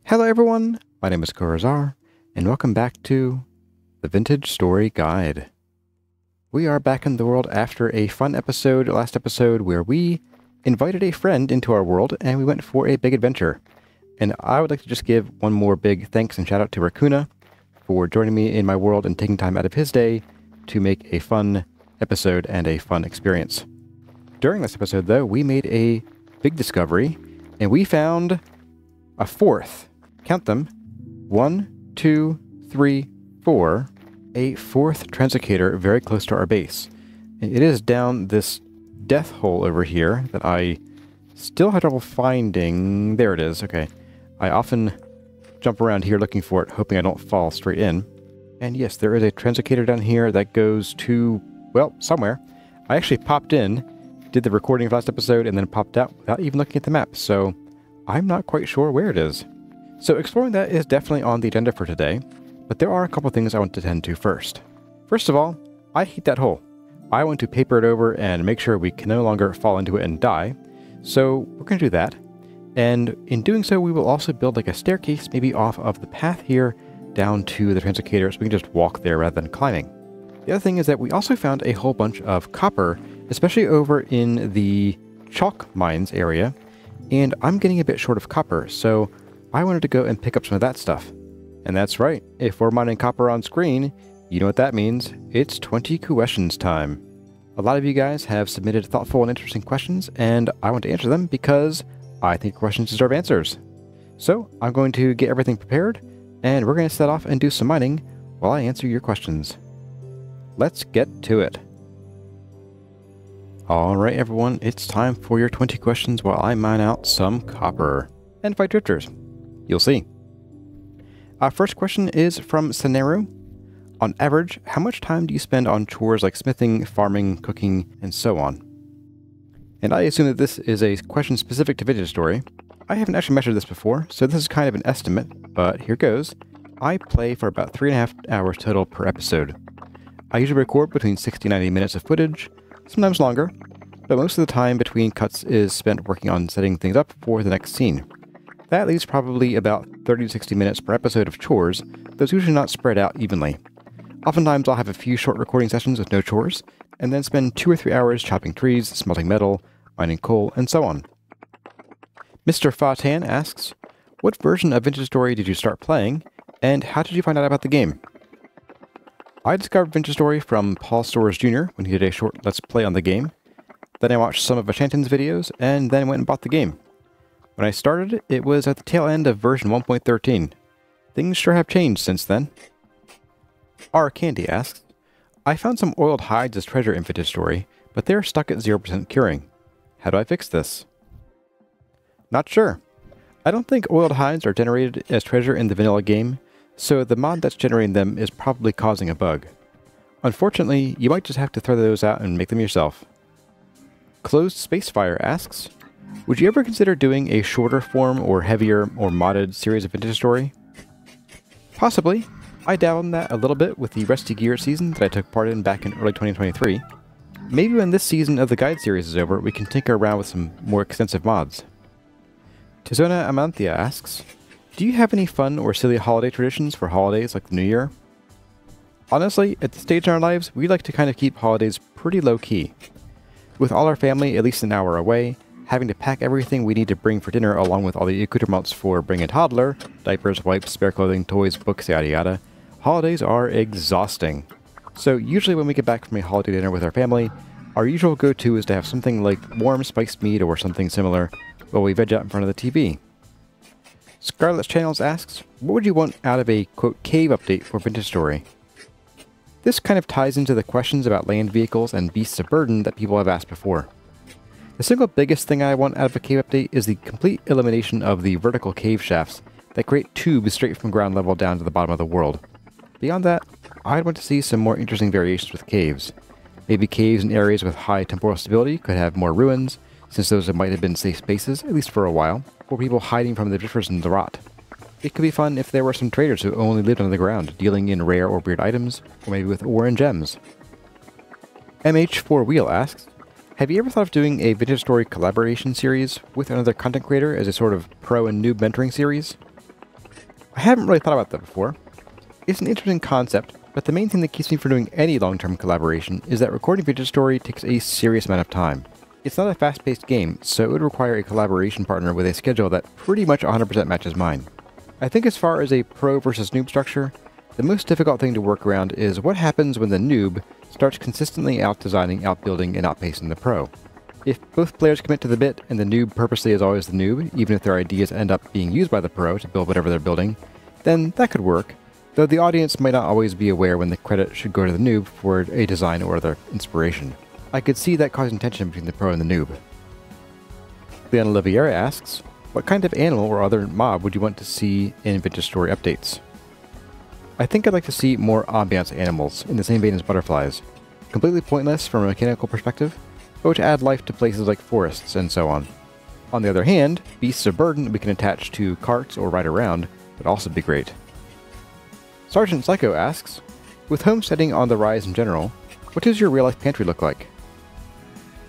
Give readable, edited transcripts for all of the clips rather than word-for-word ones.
Hello everyone, my name is Corazar, and welcome back to the Vintage Story Guide. We are back in the world after a fun episode, last episode, where we invited a friend into our world and we went for a big adventure. And I would like to just give one more big thanks and shout out to Raccoona for joining me in my world and taking time out of his day to make a fun episode and a fun experience. During this episode, though, we made a big discovery, and we found a fourth. Count them. 1, 2, 3, 4. A fourth Translocator very close to our base. It is down this death hole over here that I still have trouble finding. There it is. Okay. I often jump around here looking for it, hoping I don't fall straight in. And yes, there is a Translocator down here that goes to, well, somewhere. I actually popped in, did the recording of last episode, and then popped out without even looking at the map, so I'm not quite sure where it is. So exploring that is definitely on the agenda for today, but there are a couple things I want to tend to first. First of all, I hate that hole. I want to paper it over and make sure we can no longer fall into it and die, so we're going to do that. And in doing so, we will also build like a staircase, maybe off of the path here, down to the Translocator, so we can just walk there rather than climbing. The other thing is that we also found a whole bunch of copper, especially over in the chalk mines area, and I'm getting a bit short of copper, so I wanted to go and pick up some of that stuff. And that's right, if we're mining copper on screen, you know what that means. It's 20 questions time. A lot of you guys have submitted thoughtful and interesting questions, and I want to answer them because I think questions deserve answers. So I'm going to get everything prepared, and we're going to set off and do some mining while I answer your questions. Let's get to it. Alright everyone, it's time for your 20 questions while I mine out some copper and fight drifters. You'll see. Our first question is from Saneru. On average, how much time do you spend on chores like smithing, farming, cooking, and so on? And I assume that this is a question specific to Vintage Story. I haven't actually measured this before, so this is kind of an estimate, but here goes. I play for about 3.5 hours total per episode. I usually record between 60 and 90 minutes of footage, sometimes longer, but most of the time between cuts is spent working on setting things up for the next scene. That leaves probably about 30 to 60 minutes per episode of chores, though it's usually not spread out evenly. Oftentimes I'll have a few short recording sessions with no chores, and then spend 2 or 3 hours chopping trees, smelting metal, mining coal, and so on. Mr. Fatan asks, what version of Vintage Story did you start playing, and how did you find out about the game? I discovered Vintage Story from Paul Storrs Jr. when he did a short Let's Play on the game. Then I watched some of Ashanton's videos, and then went and bought the game. When I started, it was at the tail end of version 1.13. Things sure have changed since then. R. Candy asks, I found some oiled hides as treasure in Vintage Story, but they're stuck at 0% curing. How do I fix this? Not sure. I don't think oiled hides are generated as treasure in the vanilla game, so the mod that's generating them is probably causing a bug. Unfortunately, you might just have to throw those out and make them yourself. Closed Spacefire asks, would you ever consider doing a shorter form or heavier or modded series of Vintage Story? Possibly. I dabbled in that a little bit with the Rusty Gear season that I took part in back in early 2023. Maybe when this season of the guide series is over, we can tinker around with some more extensive mods. Tizona Amanthia asks, do you have any fun or silly holiday traditions for holidays like the New Year? Honestly, at this stage in our lives, we like to kind of keep holidays pretty low-key. With all our family at least an hour away, having to pack everything we need to bring for dinner along with all the accoutrements for bring a toddler, diapers, wipes, spare clothing, toys, books, yada yada, holidays are exhausting. So usually when we get back from a holiday dinner with our family, our usual go-to is to have something like warm spiced meat or something similar while we veg out in front of the TV. Scarlet's Channels asks, what would you want out of a, quote, cave update for Vintage Story? This kind of ties into the questions about land vehicles and beasts of burden that people have asked before. The single biggest thing I want out of a cave update is the complete elimination of the vertical cave shafts that create tubes straight from ground level down to the bottom of the world. Beyond that, I'd want to see some more interesting variations with caves. Maybe caves in areas with high temporal stability could have more ruins, since those might have been safe spaces, at least for a while, for people hiding from the drifters and the rot. It could be fun if there were some traders who only lived on the ground, dealing in rare or weird items, or maybe with ore and gems. MH4Wheel asks, have you ever thought of doing a Vintage Story collaboration series with another content creator as a sort of pro and noob mentoring series? I haven't really thought about that before. It's an interesting concept, but the main thing that keeps me from doing any long-term collaboration is that recording Vintage Story takes a serious amount of time. It's not a fast-paced game, so it would require a collaboration partner with a schedule that pretty much 100% matches mine. I think as far as a pro versus noob structure, the most difficult thing to work around is what happens when the noob starts consistently out-designing, outbuilding, and outpacing the pro. If both players commit to the bit and the noob purposely is always the noob, even if their ideas end up being used by the pro to build whatever they're building, then that could work, though the audience might not always be aware when the credit should go to the noob for a design or other inspiration. I could see that causing tension between the pro and the noob. Leon Oliviera asks, what kind of animal or other mob would you want to see in Vintage Story updates? I think I'd like to see more ambiance animals, in the same vein as butterflies. Completely pointless from a mechanical perspective, but which add life to places like forests and so on. On the other hand, beasts of burden we can attach to carts or ride around would also be great. Sergeant Psycho asks, with homesteading on the rise in general, what does your real-life pantry look like?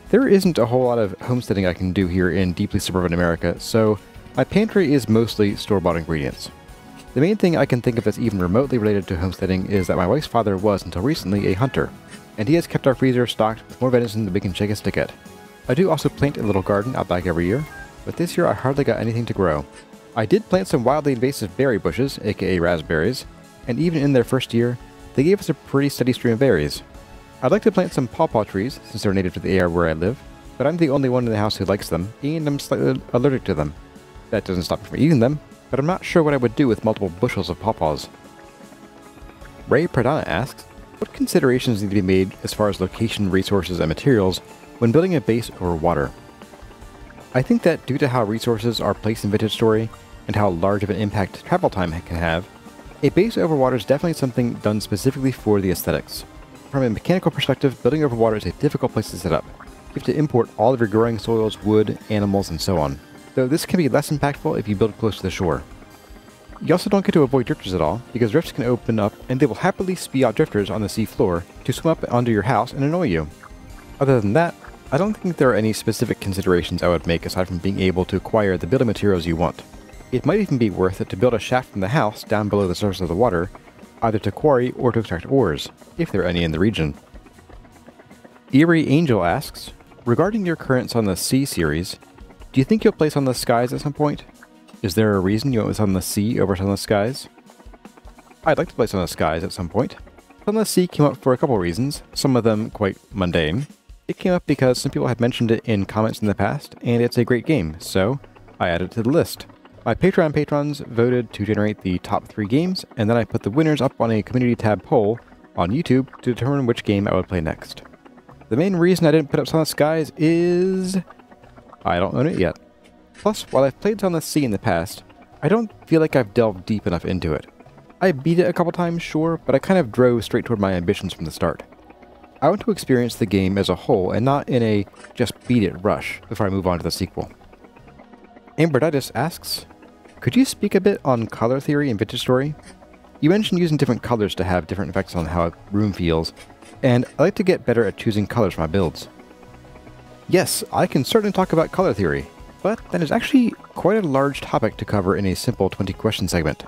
There isn't a whole lot of homesteading I can do here in deeply suburban America, so my pantry is mostly store-bought ingredients. The main thing I can think of that's even remotely related to homesteading is that my wife's father was, until recently, a hunter, and he has kept our freezer stocked with more venison than we can shake a stick at. I do also plant a little garden out back every year, but this year I hardly got anything to grow. I did plant some wildly invasive berry bushes, aka raspberries, and even in their first year, they gave us a pretty steady stream of berries. I'd like to plant some pawpaw trees, since they're native to the area where I live, but I'm the only one in the house who likes them, and I'm slightly allergic to them. That doesn't stop me from eating them, but I'm not sure what I would do with multiple bushels of pawpaws. Ray Pradana asks, what considerations need to be made as far as location, resources, and materials when building a base over water? I think that due to how resources are placed in Vintage Story, and how large of an impact travel time can have, a base over water is definitely something done specifically for the aesthetics. From a mechanical perspective, building over water is a difficult place to set up. You have to import all of your growing soils, wood, animals, and so on, though this can be less impactful if you build close to the shore. You also don't get to avoid drifters at all, because drifts can open up and they will happily spee out drifters on the sea floor to swim up onto your house and annoy you. Other than that, I don't think there are any specific considerations I would make aside from being able to acquire the building materials you want. It might even be worth it to build a shaft from the house down below the surface of the water, either to quarry or to extract ores, if there are any in the region. Eerie Angel asks, regarding your current Sun on the Sea series, do you think you'll play Sun on the Skies at some point? Is there a reason you went with Sun on the Sea over Sun on the Skies? I'd like to play Sun on the Skies at some point. Sun on the Sea came up for a couple reasons, some of them quite mundane. It came up because some people had mentioned it in comments in the past, and it's a great game, so I added it to the list. My Patreon patrons voted to generate the top 3 games, and then I put the winners up on a community tab poll on YouTube to determine which game I would play next. The main reason I didn't put up Sun on the Skies is I don't own it yet. Plus, while I've played Sun on the Sea in the past, I don't feel like I've delved deep enough into it. I beat it a couple times, sure, but I kind of drove straight toward my ambitions from the start. I want to experience the game as a whole and not in a just beat it rush before I move on to the sequel. Amberditis asks, could you speak a bit on color theory in Vintage Story? You mentioned using different colors to have different effects on how a room feels, and I like to get better at choosing colors for my builds. Yes, I can certainly talk about color theory, but that is actually quite a large topic to cover in a simple 20 question segment.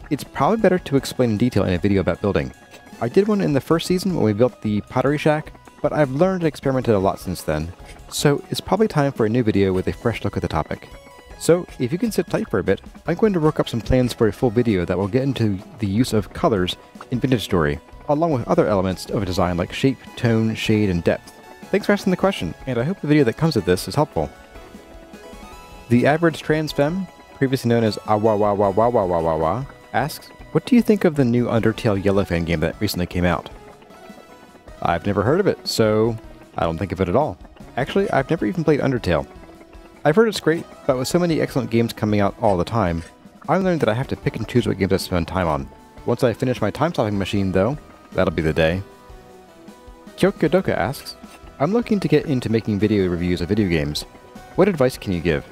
It's probably better to explain in detail in a video about building. I did one in the first season when we built the pottery shack, but I've learned and experimented a lot since then, so it's probably time for a new video with a fresh look at the topic. So, if you can sit tight for a bit, I'm going to work up some plans for a full video that will get into the use of colors in Vintage Story, along with other elements of a design like shape, tone, shade, and depth. Thanks for asking the question, and I hope the video that comes with this is helpful. The Average Trans Femme, previously known as Awawawawawawawawa, asks, what do you think of the new Undertale Yellowfang game that recently came out? I've never heard of it, so I don't think of it at all. Actually, I've never even played Undertale. I've heard it's great, but with so many excellent games coming out all the time, I'm learning that I have to pick and choose what games I spend time on. Once I finish my time-stopping machine, though, that'll be the day. Kyokodoka asks, I'm looking to get into making video reviews of video games. What advice can you give?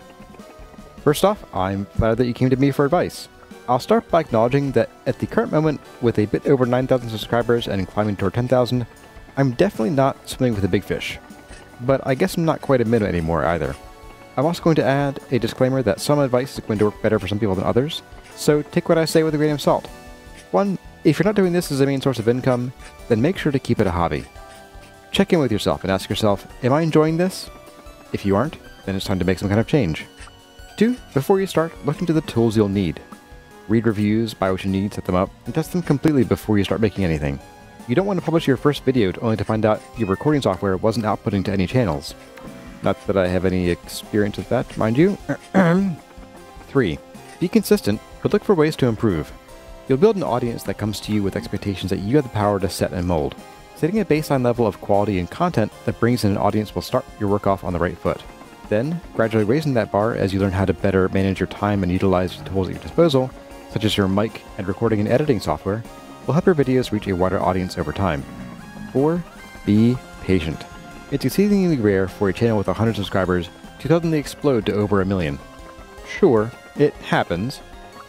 First off, I'm flattered that you came to me for advice. I'll start by acknowledging that at the current moment, with a bit over 9,000 subscribers and climbing toward 10,000, I'm definitely not swimming with the big fish. But I guess I'm not quite a minnow anymore either. I'm also going to add a disclaimer that some advice is going to work better for some people than others, so take what I say with a grain of salt. 1. If you're not doing this as a main source of income, then make sure to keep it a hobby. Check in with yourself and ask yourself, am I enjoying this? If you aren't, then it's time to make some kind of change. 2. Before you start, look into the tools you'll need. Read reviews, buy what you need, set them up, and test them completely before you start making anything. You don't want to publish your first video only to find out your recording software wasn't outputting to any channels. Not that I have any experience with that, mind you. 3. Be consistent, but look for ways to improve. You'll build an audience that comes to you with expectations that you have the power to set and mold. Setting a baseline level of quality and content that brings in an audience will start your work off on the right foot. Then, gradually raising that bar as you learn how to better manage your time and utilize the tools at your disposal, such as your mic and recording and editing software, will help your videos reach a wider audience over time. 4. Be patient. It's exceedingly rare for a channel with 100 subscribers to suddenly explode to over 1 million. Sure, it happens,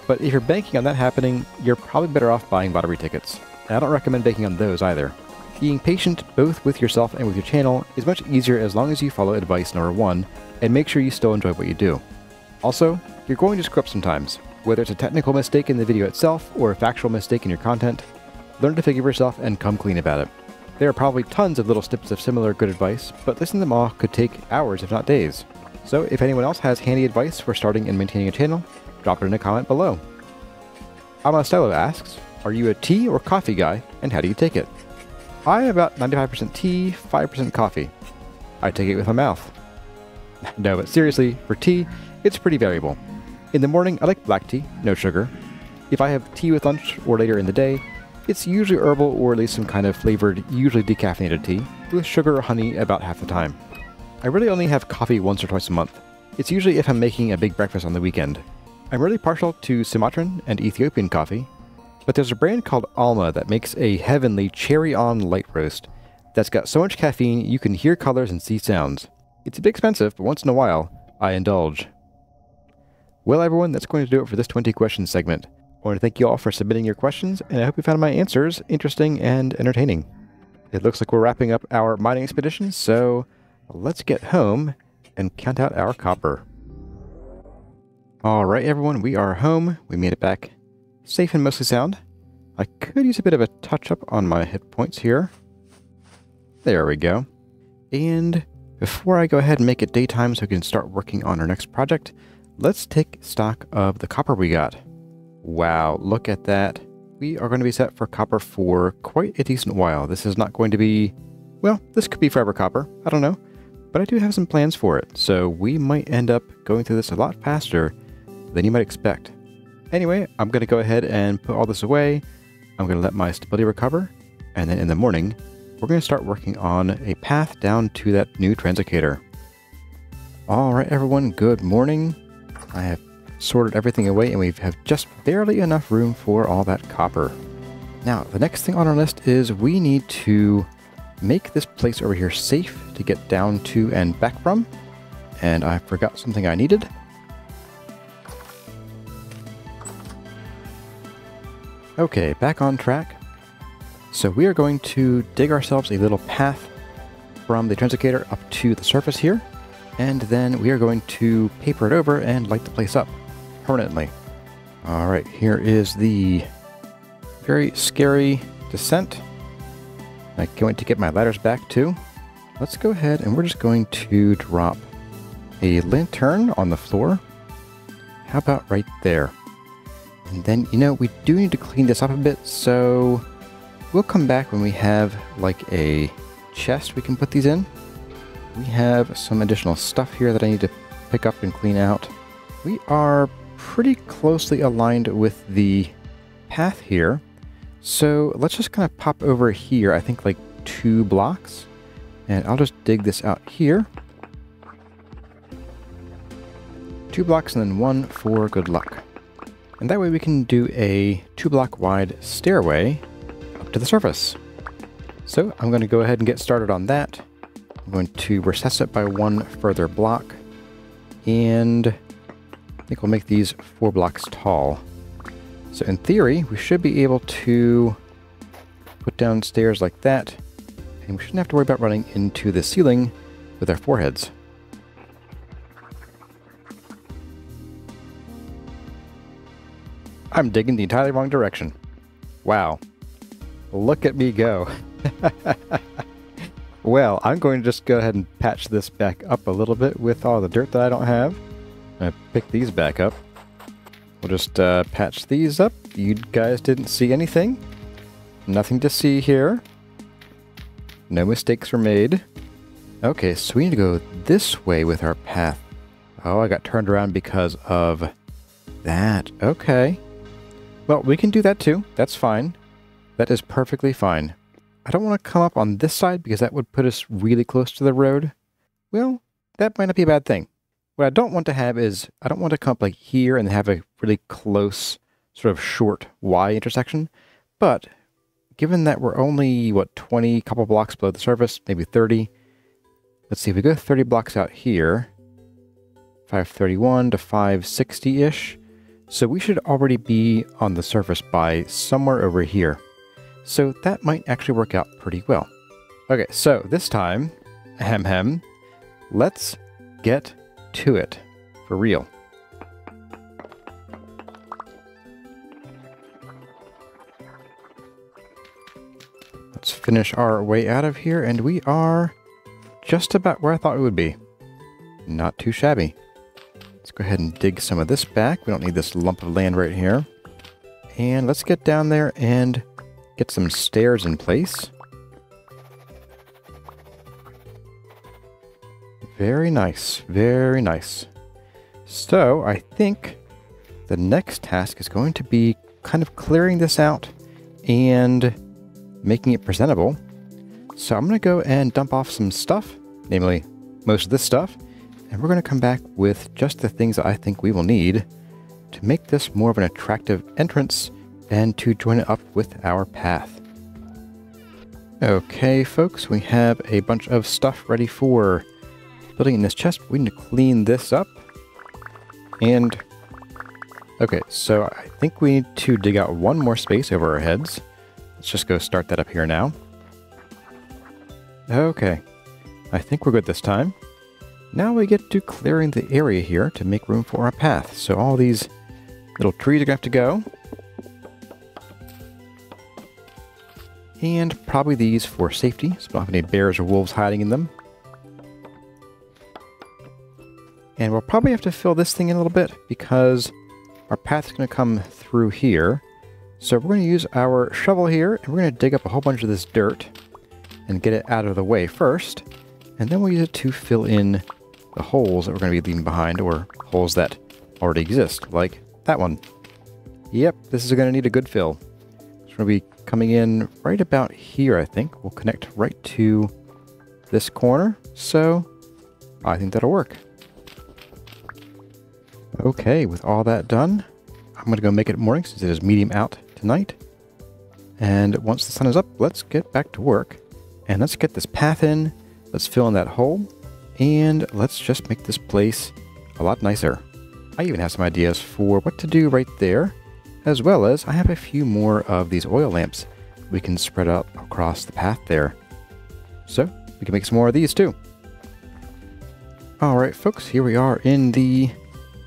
but if you're banking on that happening, you're probably better off buying lottery tickets. And I don't recommend banking on those either. Being patient both with yourself and with your channel is much easier as long as you follow advice number 1 and make sure you still enjoy what you do. Also, you're going to screw up sometimes. Whether it's a technical mistake in the video itself or a factual mistake in your content, learn to forgive yourself and come clean about it. There are probably tons of little snippets of similar good advice, but listening to them all could take hours if not days. So if anyone else has handy advice for starting and maintaining a channel, drop it in a comment below. Amastello asks, are you a tea or coffee guy, and how do you take it? I am about 95% tea, 5% coffee. I take it with my mouth. No, but seriously, for tea, it's pretty variable. In the morning, I like black tea, no sugar. If I have tea with lunch or later in the day, it's usually herbal or at least some kind of flavored, usually decaffeinated tea, with sugar or honey about half the time. I really only have coffee once or twice a month. It's usually if I'm making a big breakfast on the weekend. I'm really partial to Sumatran and Ethiopian coffee, but there's a brand called Alma that makes a heavenly CarryOn light roast that's got so much caffeine you can hear colors and see sounds. It's a bit expensive, but once in a while, I indulge. Well everyone, that's going to do it for this 20 questions segment. I want to thank you all for submitting your questions, and I hope you found my answers interesting and entertaining. It looks like we're wrapping up our mining expedition, so let's get home and count out our copper. Alright everyone, we are home. We made it back safe and mostly sound. I could use a bit of a touch-up on my hit points here. There we go. And before I go ahead and make it daytime so we can start working on our next project, let's take stock of the copper we got. Wow, look at that. We are going to be set for copper for quite a decent while. This is not going to be... well, this could be forever copper. I don't know. But I do have some plans for it, so we might end up going through this a lot faster than you might expect. Anyway, I'm going to go ahead and put all this away. I'm going to let my stability recover, and then in the morning, we're going to start working on a path down to that new translocator. Alright everyone, good morning. I have sorted everything away and we have just barely enough room for all that copper. Now, the next thing on our list is we need to make this place over here safe to get down to and back from. And I forgot something I needed. Okay, back on track. So we are going to dig ourselves a little path from the translocator up to the surface here. And then we are going to paper it over and light the place up permanently. Alright, here is the very scary descent. I can't wait to get my ladders back too. Let's go ahead and we're just going to drop a lantern on the floor. How about right there? And then, you know, we do need to clean this up a bit, so we'll come back when we have like a chest we can put these in. We have some additional stuff here that I need to pick up and clean out. We are pretty closely aligned with the path here. So let's just kind of pop over here, I think like 2 blocks. And I'll just dig this out here. 2 blocks and then 1 for good luck. And that way we can do a 2-block wide stairway up to the surface. So I'm going to go ahead and get started on that. I'm going to recess it by 1 further block. And I think we'll make these 4 blocks tall. So in theory, we should be able to put down stairs like that. And we shouldn't have to worry about running into the ceiling with our foreheads. I'm digging the entirely wrong direction. Wow. Look at me go. Well, I'm going to just go ahead and patch this back up a little bit with all the dirt that I don't have. I'm going to pick these back up. We'll just patch these up. You guys didn't see anything. Nothing to see here. No mistakes were made. Okay, so we need to go this way with our path. Oh, I got turned around because of that. Okay. Well, we can do that too. That's fine. That is perfectly fine. I don't want to come up on this side because that would put us really close to the road. Well, that might not be a bad thing. What I don't want to have is, I don't want to come up like here and have a really close, sort of short Y intersection. But given that we're only, what, 20, couple blocks below the surface, maybe 30. Let's see, if we go 30 blocks out here, 531 to 560-ish. So we should already be on the surface by somewhere over here. So that might actually work out pretty well. Okay, so this time, let's get to it for real. Let's finish our way out of here, and we are just about where I thought we would be. Not too shabby. Let's go ahead and dig some of this back. We don't need this lump of land right here. And let's get down there and get some stairs in place. Very nice, very nice. So I think the next task is going to be kind of clearing this out and making it presentable. So I'm going to go and dump off some stuff, namely most of this stuff, and we're going to come back with just the things that I think we will need to make this more of an attractive entrance and to join it up with our path. Okay, folks, we have a bunch of stuff ready for building in this chest. We need to clean this up. And, okay, so I think we need to dig out one more space over our heads. Let's just go start that up here now. Okay, I think we're good this time. Now we get to clearing the area here to make room for our path. So all these little trees are going to have to go. And probably these for safety, so we don't have any bears or wolves hiding in them. And we'll probably have to fill this thing in a little bit because our path is going to come through here. So we're going to use our shovel here, and we're going to dig up a whole bunch of this dirt and get it out of the way first. And then we'll use it to fill in the holes that we're going to be leaving behind, or holes that already exist, like that one. Yep, this is going to need a good fill. It's going to be coming in right about here, I think. We'll connect right to this corner, so I think that'll work. Okay, with all that done, I'm going to go make it morning since it is medium out tonight. And once the sun is up, let's get back to work. And let's get this path in, let's fill in that hole, and let's just make this place a lot nicer. I even have some ideas for what to do right there, as well as I have a few more of these oil lamps we can spread out across the path there. So, we can make some more of these too. Alright folks, here we are in the...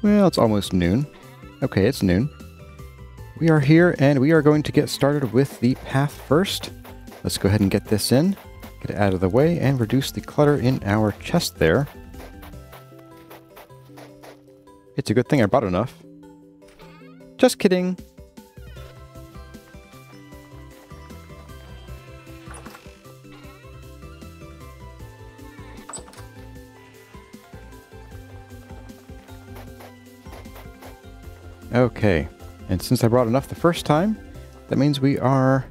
well, it's almost noon. Okay, it's noon. We are here and we are going to get started with the path first. Let's go ahead and get this in, get it out of the way, and reduce the clutter in our chest there. It's a good thing I brought enough. Just kidding. Okay, and since I brought enough the first time, that means we are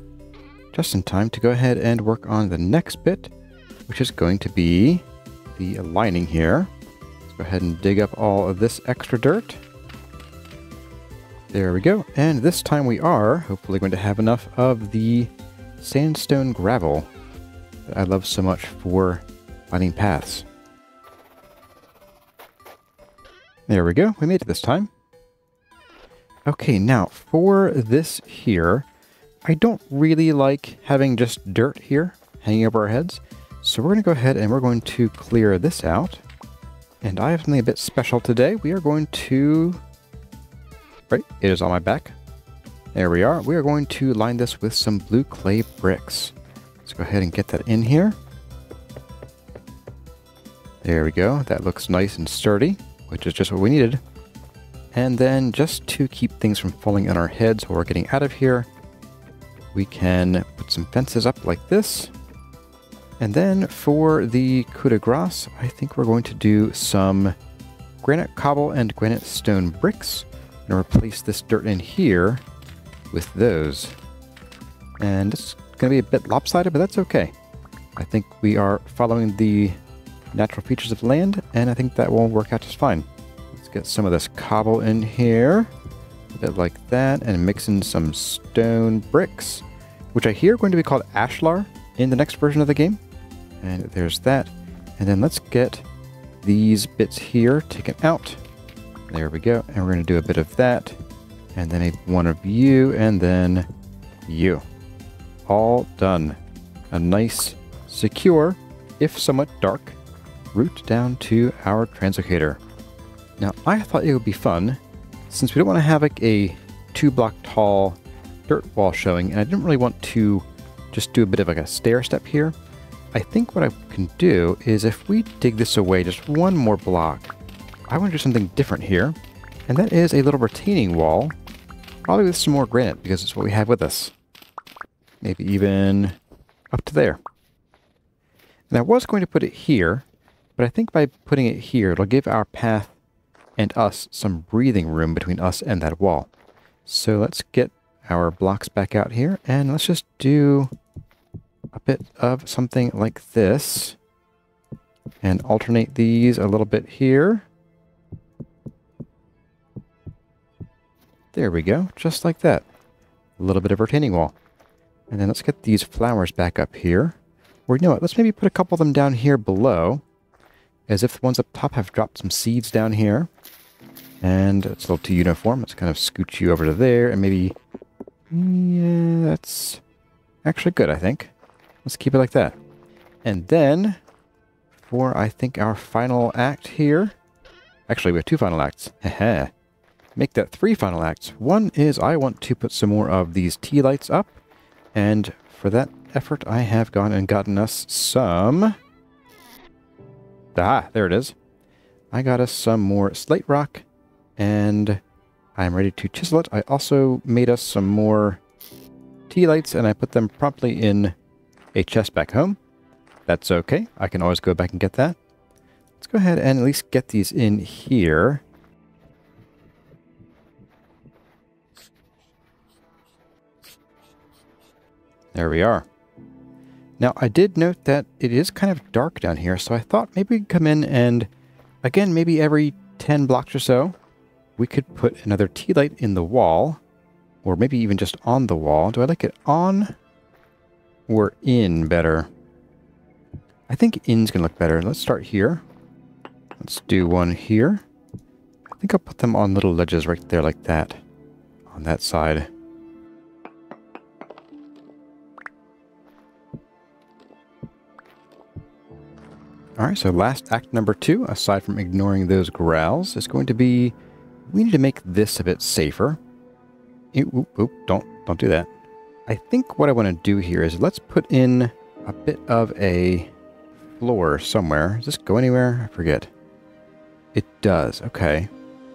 just in time to go ahead and work on the next bit, which is going to be the lining here. Let's go ahead and dig up all of this extra dirt. There we go, and this time we are hopefully going to have enough of the sandstone gravel that I love so much for lining paths. There we go, we made it this time. Okay, now for this here, I don't really like having just dirt here hanging over our heads. So we're going to go ahead and we're going to clear this out. And I have something a bit special today. We are going to... right, it is on my back. There we are. We are going to line this with some blue clay bricks. Let's go ahead and get that in here. There we go. That looks nice and sturdy, which is just what we needed. And then just to keep things from falling on our heads while we're getting out of here, we can put some fences up like this. And then for the coup de grace, I think we're going to do some granite cobble and granite stone bricks and replace this dirt in here with those. And it's going to be a bit lopsided, but that's okay. I think we are following the natural features of the land, and I think that will work out just fine. Let's get some of this cobble in here, a bit like that, and mix in some stone bricks, which I hear are going to be called ashlar in the next version of the game. And there's that. And then let's get these bits here taken out. There we go. And we're going to do a bit of that. And then maybe one of you, and then you. All done. A nice, secure, if somewhat dark, route down to our translocator. Now, I thought it would be fun, since we don't want to have like a 2-block tall dirt wall showing, and I didn't really want to just do a bit of like a stair step here. I think what I can do is if we dig this away just one more block, I want to do something different here, and that is a little retaining wall, probably with some more granite, because it's what we have with us. Maybe even up to there. And I was going to put it here, but I think by putting it here, it'll give our path and us some breathing room between us and that wall. So let's get our blocks back out here, and let's just do a bit of something like this, and alternate these a little bit here. There we go, just like that. A little bit of retaining wall. And then let's get these flowers back up here. Or you know what, let's maybe put a couple of them down here below, as if the ones up top have dropped some seeds down here. And it's a little too uniform. Let's kind of scooch you over to there, and maybe... yeah, that's actually good, I think. Let's keep it like that. And then, for, I think, our final act here... actually, we have 2 final acts. Heh. Make that 3 final acts. One is I want to put some more of these tea lights up. And for that effort, I have gone and gotten us some... ah, there it is. I got us some more slate rock, and I'm ready to chisel it. I also made us some more tea lights, and I put them promptly in a chest back home. That's okay. I can always go back and get that. Let's go ahead and at least get these in here. There we are. Now, I did note that it is kind of dark down here, so I thought maybe we'd come in and, again, maybe every 10 blocks or so, we could put another tea light in the wall, or maybe even just on the wall. Do I like it on or in better? I think in's going to look better. Let's start here. Let's do one here. I think I'll put them on little ledges right there like that, on that side. Alright, so last act number 2, aside from ignoring those growls, is going to be, we need to make this a bit safer. Oop, don't do that. I think what I want to do here is let's put in a bit of a floor somewhere. Does this go anywhere? I forget. It does, okay.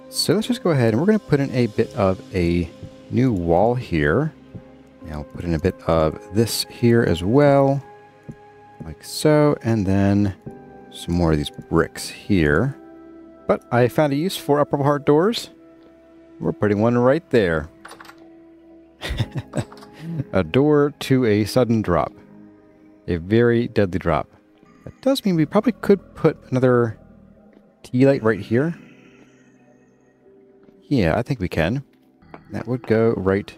So let's just go ahead and we're going to put in a bit of a new wall here. Now put in a bit of this here as well, like so, and then some more of these bricks here. But I found a use for our purple heart doors. We're putting one right there. A door to a sudden drop. A very deadly drop. That does mean we probably could put another tea light right here. Yeah, I think we can. That would go right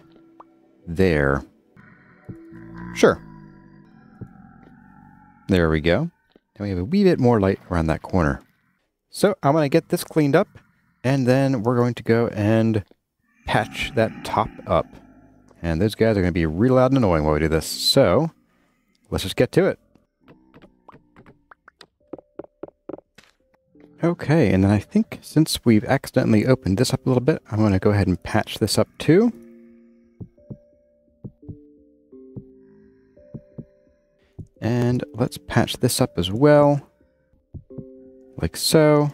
there. Sure. There we go. And we have a wee bit more light around that corner. So I'm going to get this cleaned up, and then we're going to go and patch that top up. And those guys are going to be real loud and annoying while we do this. So let's just get to it. Okay, and then I think since we've accidentally opened this up a little bit, I'm going to go ahead and patch this up too. And let's patch this up as well. Like so.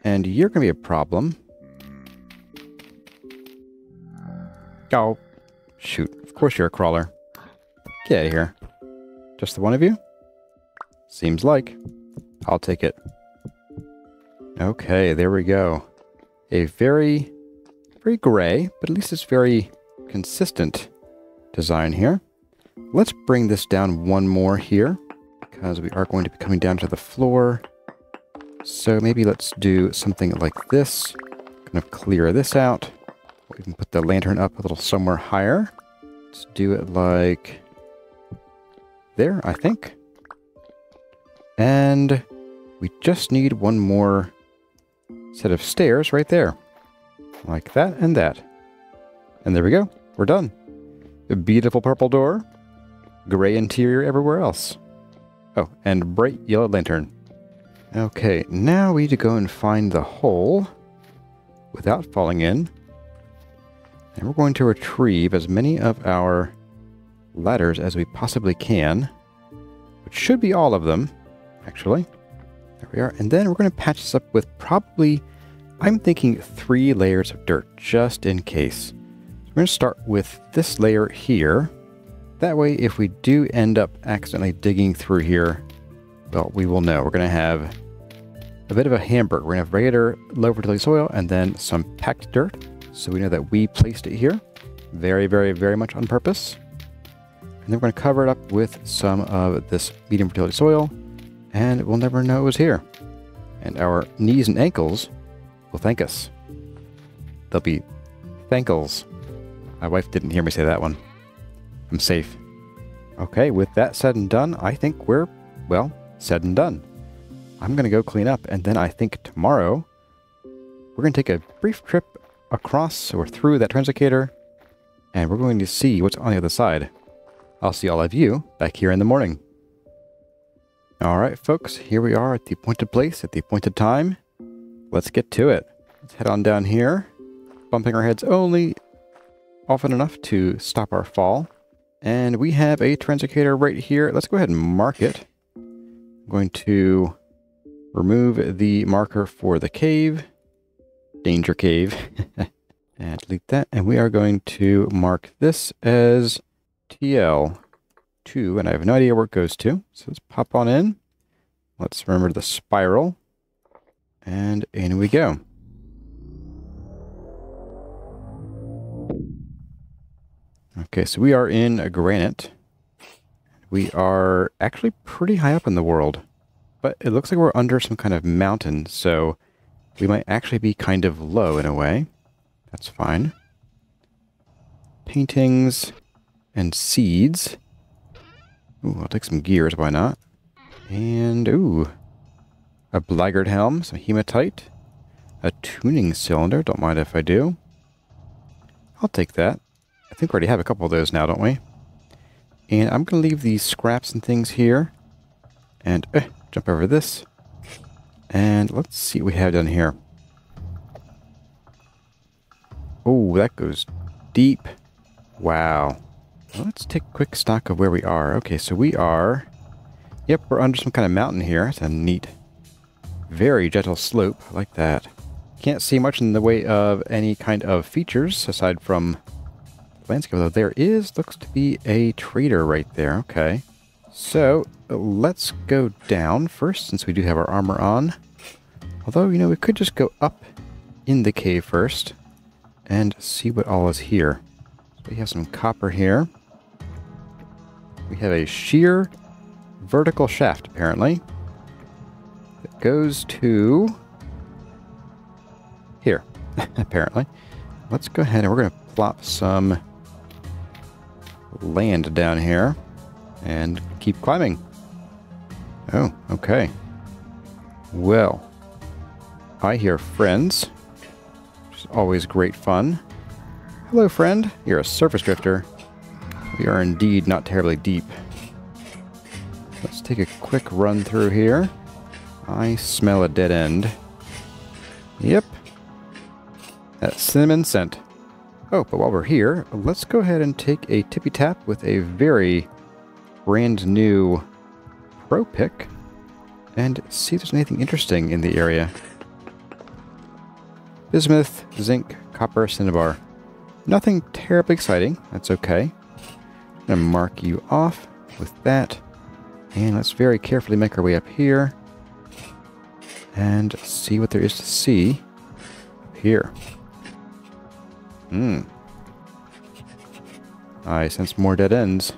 And you're going to be a problem. Oh, shoot. Of course you're a crawler. Get out of here. Just the one of you? Seems like. I'll take it. Okay, there we go. A very gray, but at least it's very consistent design here. Let's bring this down one more here, because we are going to be coming down to the floor. So maybe let's do something like this. Kind of clear this out. We can put the lantern up a little somewhere higher. Let's do it like there, I think. And we just need one more set of stairs right there. Like that and that. And there we go. We're done. A beautiful purple door. Gray interior everywhere else. Oh, and bright yellow lantern. Okay, now we need to go and find the hole without falling in. And we're going to retrieve as many of our ladders as we possibly can. Which should be all of them, actually. There we are. And then we're going to patch this up with probably, I'm thinking 3 layers of dirt, just in case. So we're going to start with this layer here. That way, if we do end up accidentally digging through here, well, we will know. We're going to have a bit of a hamburger. We're going to have regular low fertility soil and then some packed dirt. So we know that we placed it here. Very, very, very much on purpose. And then we're going to cover it up with some of this medium fertility soil. And we'll never know it was here. And our knees and ankles will thank us. They'll be thankles. My wife didn't hear me say that one. I'm safe. Okay, with that said and done, I think we're, well, said and done. I'm going to go clean up, and then I think tomorrow we're going to take a brief trip across or through that translocator, and we're going to see what's on the other side. I'll see all of you back here in the morning. Alright folks, here we are at the appointed place, at the appointed time. Let's get to it. Let's head on down here, bumping our heads only often enough to stop our fall. And we have a translocator right here. Let's go ahead and mark it. I'm going to remove the marker for the cave. Danger cave. And delete that. And we are going to mark this as TL2. And I have no idea where it goes to. So let's pop on in. Let's remember the spiral. And in we go. Okay, so we are in a granite. We are actually pretty high up in the world. But it looks like we're under some kind of mountain, so we might actually be kind of low in a way. That's fine. Paintings and seeds. Ooh, I'll take some gears, why not? And, ooh, a blackguard helm, some hematite, a tuning cylinder, don't mind if I do. I'll take that. I think we already have a couple of those now, don't we? And I'm going to leave these scraps and things here. And jump over this. And let's see what we have down here. Oh, that goes deep. Wow. Well, let's take quick stock of where we are. Okay, so we are... Yep, we're under some kind of mountain here. It's a neat, very gentle slope. I like that. Can't see much in the way of any kind of features aside from landscape, though there looks to be a trader right there. Okay. So, let's go down first, since we do have our armor on. Although, you know, we could just go up in the cave first and see what all is here. So we have some copper here. We have a sheer vertical shaft, apparently. It goes to here, apparently. Let's go ahead and we're going to plop some land down here and keep climbing. Oh, okay. Well, I hear friends, which is always great fun. Hello, friend. You're a surface drifter. We are indeed not terribly deep. Let's take a quick run through here. I smell a dead end. Yep. That cinnamon scent. Oh, but while we're here, let's go ahead and take a tippy tap with a very brand new pro pick and see if there's anything interesting in the area. Bismuth, zinc, copper, cinnabar. Nothing terribly exciting. That's okay. I'm going to mark you off with that. And let's very carefully make our way up here and see what there is to see up here. I sense more dead ends.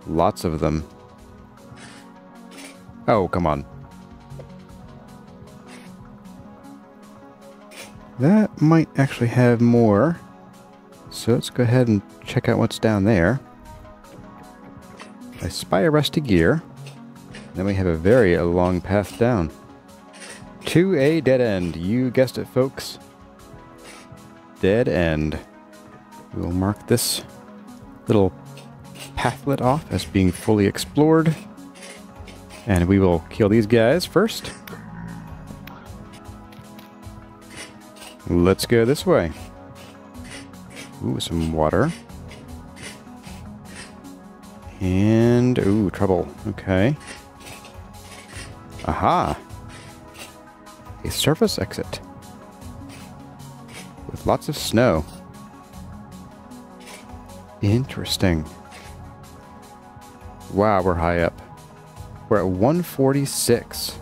Lots of them. Oh, come on. That might actually have more. So let's go ahead and check out what's down there. I spy a rusty gear. Then we have a very long path down. To a dead end. You guessed it, folks. Dead end. We will mark this little pathlet off as being fully explored. And we will kill these guys first. Let's go this way. Ooh, some water. And, ooh, trouble. Okay. Aha! A surface exit. With lots of snow. Interesting. Wow, we're high up. We're at 146.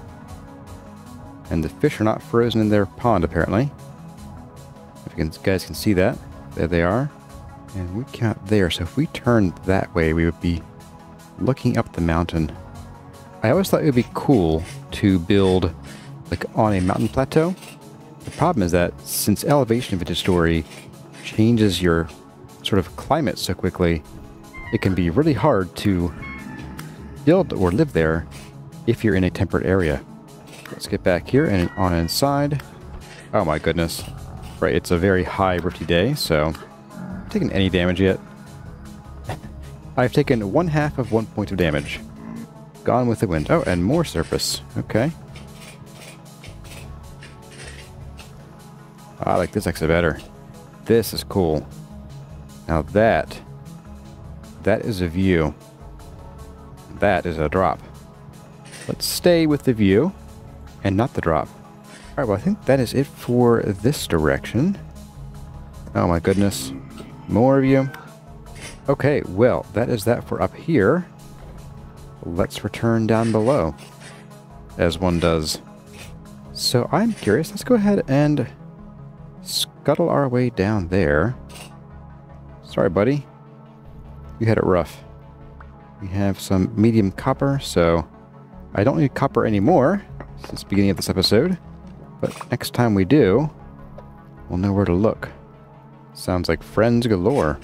And the fish are not frozen in their pond, apparently. If you guys can see that. There they are. And we can't there, so if we turned that way, we would be looking up the mountain. I always thought it would be cool to build like on a mountain plateau. The problem is that since elevation of Vintage Story changes your sort of climate so quickly, it can be really hard to build or live there if you're in a temperate area. Let's get back here and on inside. Oh my goodness. Right, it's a very high rifty day, so I'm taking any damage yet. I've taken 1/2 of 1 point of damage. Gone with the wind. Oh, and more surface. Okay. I like this exit better. This is cool. Now that is a view. That is a drop. Let's stay with the view and not the drop. Alright, well I think that is it for this direction. Oh my goodness. More of you. Okay, well, that is that for up here. Let's return down below, as one does. So I'm curious, let's go ahead and scuttle our way down there. Sorry, buddy. You had it rough. We have some medium copper, so I don't need copper anymore since the beginning of this episode. But next time we do, we'll know where to look. Sounds like friends galore.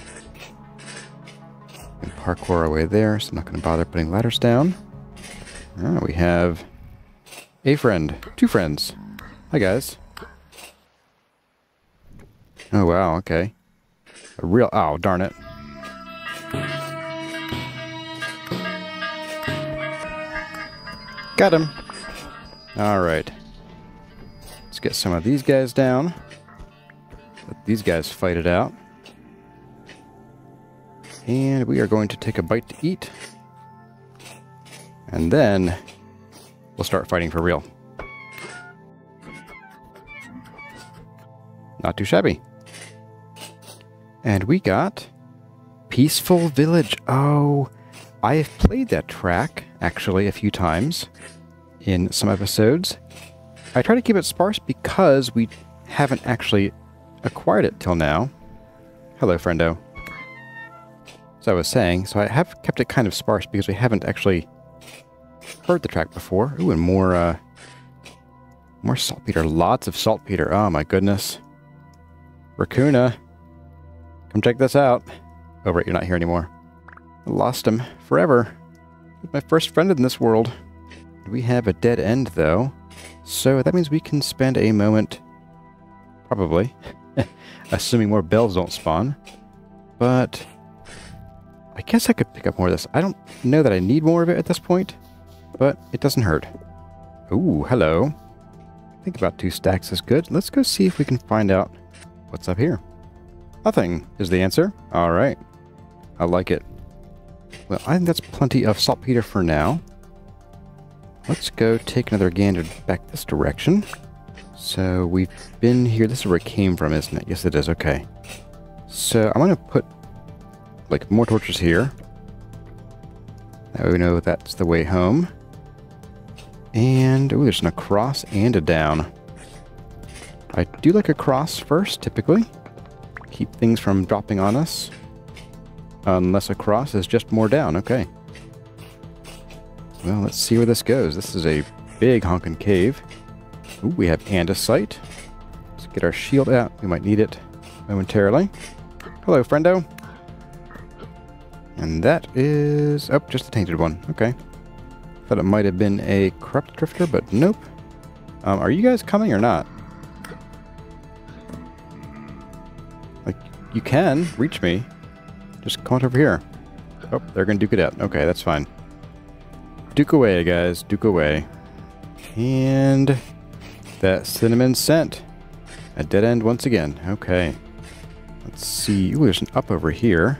We can parkour our way there, so I'm not going to bother putting ladders down. We have a friend. 2 friends. Hi, guys. Oh, wow, okay. A real... Oh, darn it. Got him. Alright. Let's get some of these guys down. Let these guys fight it out. And we are going to take a bite to eat. And then we'll start fighting for real. Not too shabby. And we got Peaceful Village. Oh, I have played that track, actually, a few times in some episodes. I try to keep it sparse because we haven't actually acquired it till now. Hello, friendo. As I was saying, so I have kept it kind of sparse because we haven't actually heard the track before. Ooh, and more saltpeter. Lots of saltpeter. Oh my goodness. Raccoona. Come check this out. Oh, right, you're not here anymore. I lost him forever. He's my first friend in this world. We have a dead end, though. So that means we can spend a moment, probably, assuming more bells don't spawn. But I guess I could pick up more of this. I don't know that I need more of it at this point, but it doesn't hurt. Ooh, hello. I think about 2 stacks is good. Let's go see if we can find out what's up here. Nothing is the answer. All right. I like it. Well, I think that's plenty of saltpeter for now. Let's go take another gander back this direction. So we've been here. This is where it came from, isn't it? Yes, it is. Okay. So I'm going to put like more torches here. That way we know that's the way home. And oh, there's an across and a down. I do like a cross first, typically. Keep things from dropping on us. Unless a cross is just more down. Okay. Well, let's see where this goes. This is a big honkin' cave. Ooh, we have andesite. Let's get our shield out. We might need it momentarily. Hello, friendo. And that is... oh, just a tainted one. Okay. Thought it might have been a corrupt drifter, but nope. Are you guys coming or not? Like, you can reach me. Just come on over here. Oh, they're gonna duke it out. Okay, that's fine. Duke away, guys. Duke away. And... that cinnamon scent. A dead end once again. Okay. Let's see. Ooh, there's an up over here.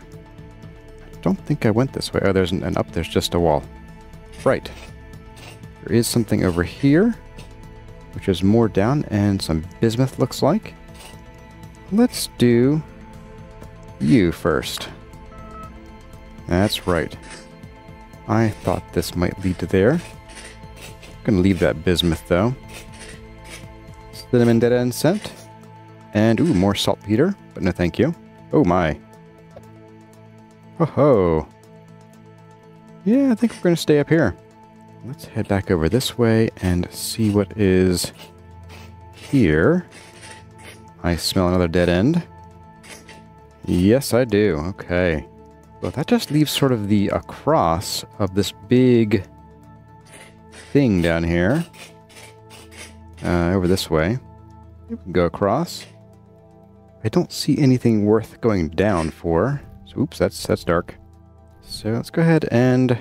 I don't think I went this way. Oh, there's an up. There's just a wall. Right. There is something over here, which is more down, and some bismuth looks like. Let's do you first. That's right. I thought this might lead to there. I'm gonna leave that bismuth though. Cinnamon dead end scent. And ooh, more saltpeter, but no thank you. Oh my. Oh ho. Yeah, I think we're gonna stay up here. Let's head back over this way and see what is here. I smell another dead end. Yes, I do. Okay. Well, that just leaves sort of the across of this big thing down here. Over this way. We can go across. I don't see anything worth going down for. So, oops, that's dark. So let's go ahead and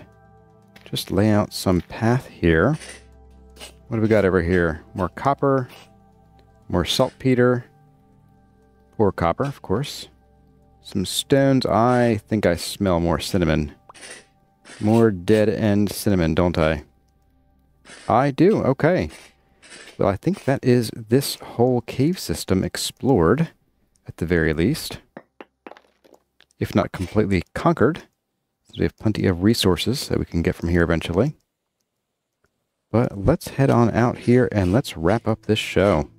just lay out some path here. What do we got over here? More copper, more saltpeter, more copper, of course. Some stones. I think I smell more cinnamon. More dead end cinnamon, don't I? I do. Okay. Well, I think that is this whole cave system explored, at the very least. If not completely conquered. So we have plenty of resources that we can get from here eventually. But let's head on out here and let's wrap up this show.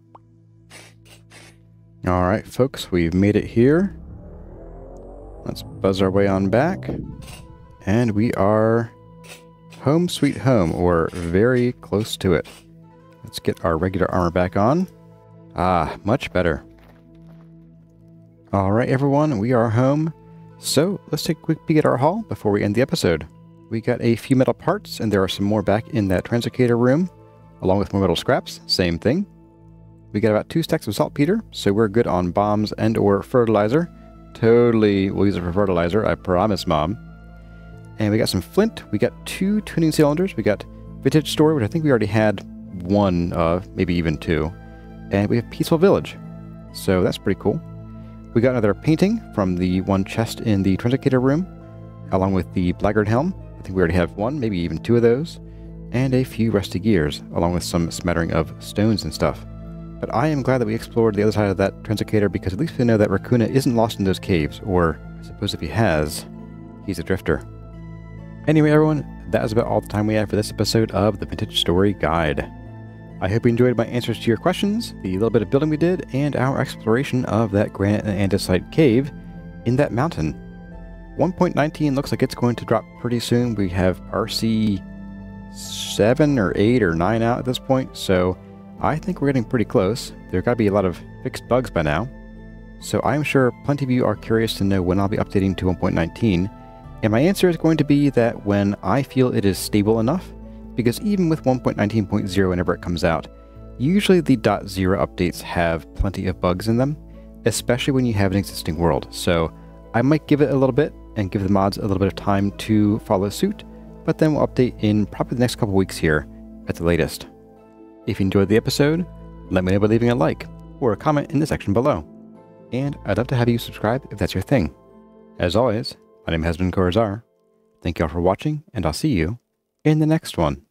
Alright, folks, we've made it here. Let's buzz our way on back. And we are home sweet home, or very close to it. Let's get our regular armor back on. Ah, much better. Alright everyone, we are home. So, let's take a quick peek at our haul before we end the episode. We got a few metal parts, and there are some more back in that Translocator room, along with more metal scraps, same thing. We got about 2 stacks of saltpeter, so we're good on bombs and or fertilizer. Totally will use it for fertilizer, I promise, Mom. And we got some flint, we got 2 tuning cylinders, we got vintage store, which I think we already had 1 of, maybe even 2. And we have Peaceful Village, so that's pretty cool. We got another painting from the one chest in the Translocator room, along with the Blackguard helm. I think we already have 1, maybe even 2 of those. And a few rusty gears, along with some smattering of stones and stuff. But I am glad that we explored the other side of that Translocator, because at least we know that Raccoona isn't lost in those caves, or I suppose if he has, he's a drifter. Anyway, everyone, that is about all the time we have for this episode of the Vintage Story Guide. I hope you enjoyed my answers to your questions, the little bit of building we did, and our exploration of that granite and andesite cave in that mountain. 1.19 looks like it's going to drop pretty soon. We have RC 7 or 8 or 9 out at this point, so I think we're getting pretty close. There got to be a lot of fixed bugs by now. So I'm sure plenty of you are curious to know when I'll be updating to 1.19, and my answer is going to be that when I feel it is stable enough, because even with 1.19.0 whenever it comes out, usually the .0 updates have plenty of bugs in them, especially when you have an existing world. So I might give it a little bit and give the mods a little bit of time to follow suit, but then we'll update in probably the next couple weeks here at the latest. If you enjoyed the episode, let me know by leaving a like or a comment in the section below. And I'd love to have you subscribe if that's your thing. As always, my name has been Corazar. Thank you all for watching, and I'll see you in the next one.